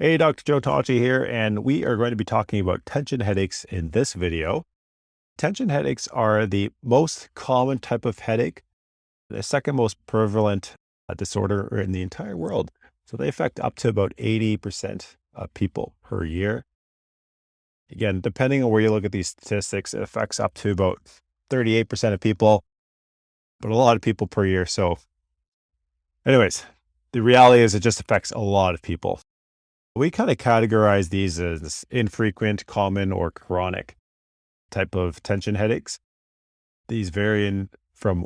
Hey, Dr. Joe Tachi here, and we are going to be talking about tension headaches in this video. Tension headaches are the most common type of headache, the second most prevalent disorder in the entire world. So they affect up to about 80% of people per year. Again, depending on where you look at these statistics, it affects up to about 38% of people, but a lot of people per year. So anyways, the reality is it just affects a lot of people. We kind of categorize these as infrequent, common, or chronic type of tension headaches. These vary in from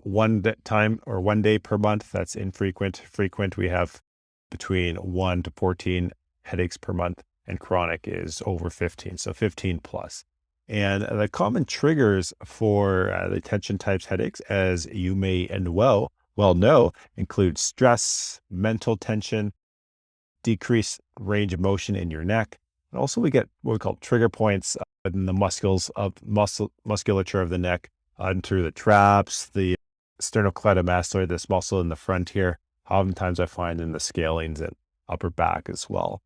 time or 1 day per month. That's infrequent. Frequent, we have between 1 to 14 headaches per month, and chronic is over 15, so 15 plus. And the common triggers for the tension types headaches, as you may and well know, include stress, mental tension, decreased range of motion in your neck. And also we get what we call trigger points in the musculature of the neck, and through the traps, the sternocleidomastoid, this muscle in the front here. Oftentimes I find in the scalenes and upper back as well.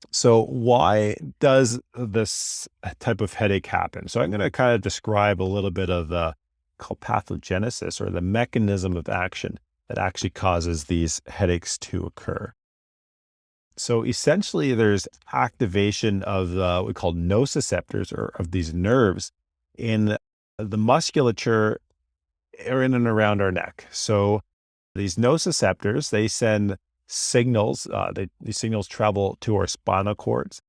So why does this type of headache happen? So I'm going to kind of describe a little bit of the pathogenesis, or the mechanism of action that actually causes these headaches to occur. So essentially, there's activation of what we call nociceptors, or of these nerves in the musculature or in and around our neck. So these nociceptors, they send signals. These signals travel to our spinal cords,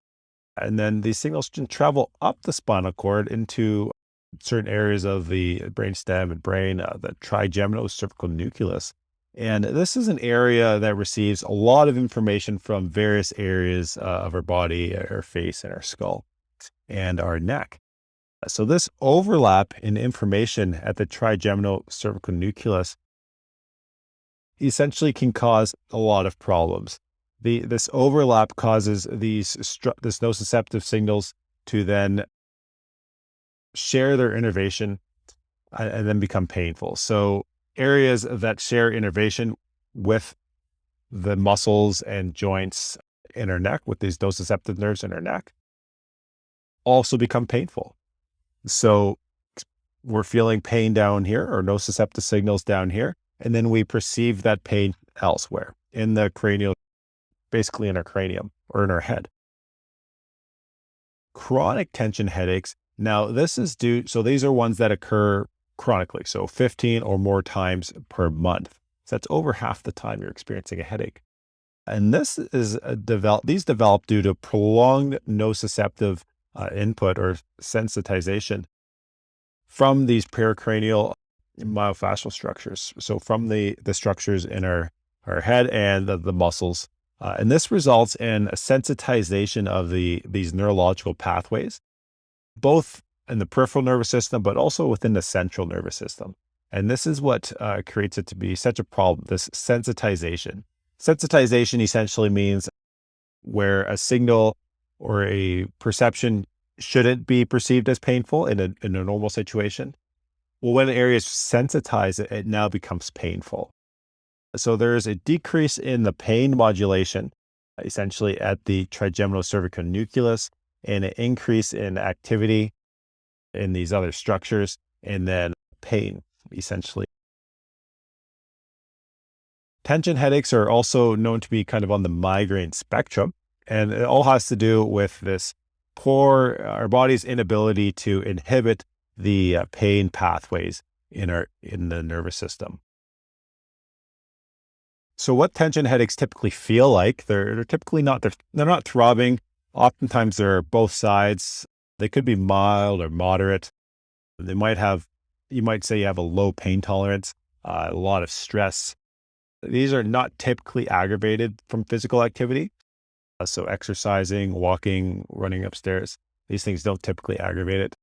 and then these signals can travel up the spinal cord into certain areas of the brainstem and brain, the trigeminal cervical nucleus. And this is an area that receives a lot of information from various areas of our body, our face, and our skull, and our neck. So this overlap in information at the trigeminal cervical nucleus essentially can cause a lot of problems. This overlap causes this nociceptive signals to then share their innervation and then become painful. So areas that share innervation with the muscles and joints in our neck, with these nociceptive nerves in our neck, also become painful. So we're feeling pain down here, or nociceptive signals down here, and then we perceive that pain elsewhere in the cranial, basically in our cranium or in our head. Chronic tension headaches. Now, this is so these are ones that occur chronically, so 15 or more times per month. So that's over half the time you're experiencing a headache. And this is these develop due to prolonged nociceptive input or sensitization from these pericranial myofascial structures. So from the structures in our head and the muscles. And this results in a sensitization of these neurological pathways, both in the peripheral nervous system, but also within the central nervous system. And this is what creates it to be such a problem, this sensitization. Sensitization essentially means where a signal or a perception shouldn't be perceived as painful in a normal situation. Well, when an area is sensitized, it now becomes painful. So there's a decrease in the pain modulation, essentially at the trigeminal cervical nucleus, and an increase in activity in these other structures, and then pain, essentially. Tension headaches are also known to be kind of on the migraine spectrum, and it all has to do with this our body's inability to inhibit the pain pathways in the nervous system. So what tension headaches typically feel like, they're typically not, they're not throbbing. Oftentimes they're both sides. They could be mild or moderate. You might say you have a low pain tolerance, a lot of stress. These are not typically aggravated from physical activity. So exercising, walking, running upstairs, these things don't typically aggravate it.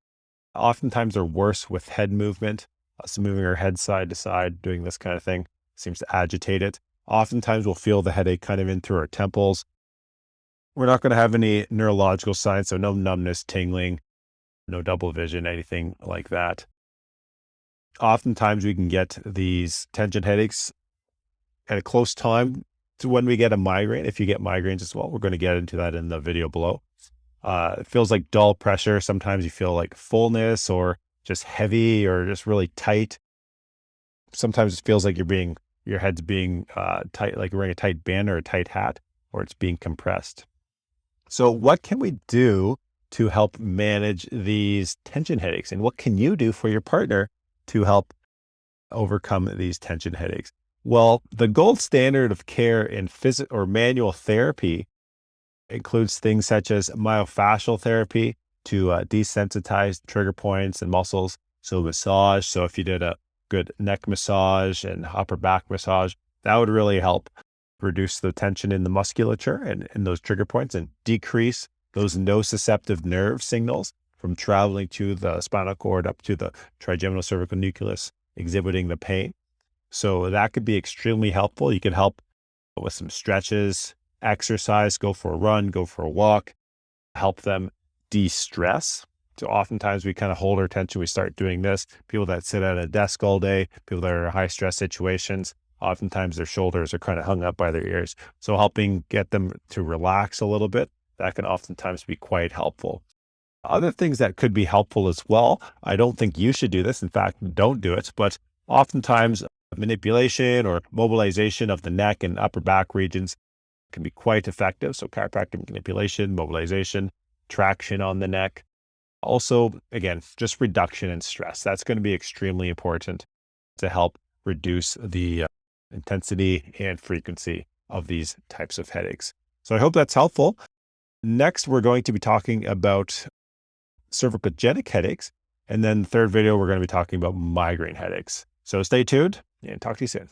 Oftentimes they're worse with head movement. So moving our head side to side, doing this kind of thing seems to agitate it. Oftentimes we'll feel the headache kind of in through our temples. We're not going to have any neurological signs, so no numbness, tingling, no double vision, anything like that. Oftentimes we can get these tension headaches at a close time to when we get a migraine. If you get migraines as well, we're going to get into that in the video below. It feels like dull pressure. Sometimes you feel like fullness or just heavy or just really tight. Sometimes it feels like your head's being tight, like you're wearing a tight band or a tight hat, or it's being compressed. So what can we do to help manage these tension headaches? And what can you do for your partner to help overcome these tension headaches? Well, the gold standard of care in physical or manual therapy includes things such as myofascial therapy to desensitize trigger points and muscles. So massage. So if you did a good neck massage and upper back massage, that would really help reduce the tension in the musculature and in those trigger points and decrease those nociceptive nerve signals from traveling to the spinal cord up to the trigeminal cervical nucleus, exhibiting the pain. So that could be extremely helpful. You could help with some stretches, exercise, go for a run, go for a walk, help them de-stress. So oftentimes we kind of hold our tension. We start doing this. People that sit at a desk all day, people that are in high stress situations, oftentimes their shoulders are kind of hung up by their ears. So helping get them to relax a little bit, that can oftentimes be quite helpful. Other things that could be helpful as well, I don't think you should do this. In fact, don't do it, but oftentimes manipulation or mobilization of the neck and upper back regions can be quite effective. So chiropractic manipulation, mobilization, traction on the neck. Also, again, just reduction in stress. That's going to be extremely important to help reduce the intensity and frequency of these types of headaches. So I hope that's helpful. Next, we're going to be talking about cervicogenic headaches. And then the third video, we're going to be talking about migraine headaches. So stay tuned and talk to you soon.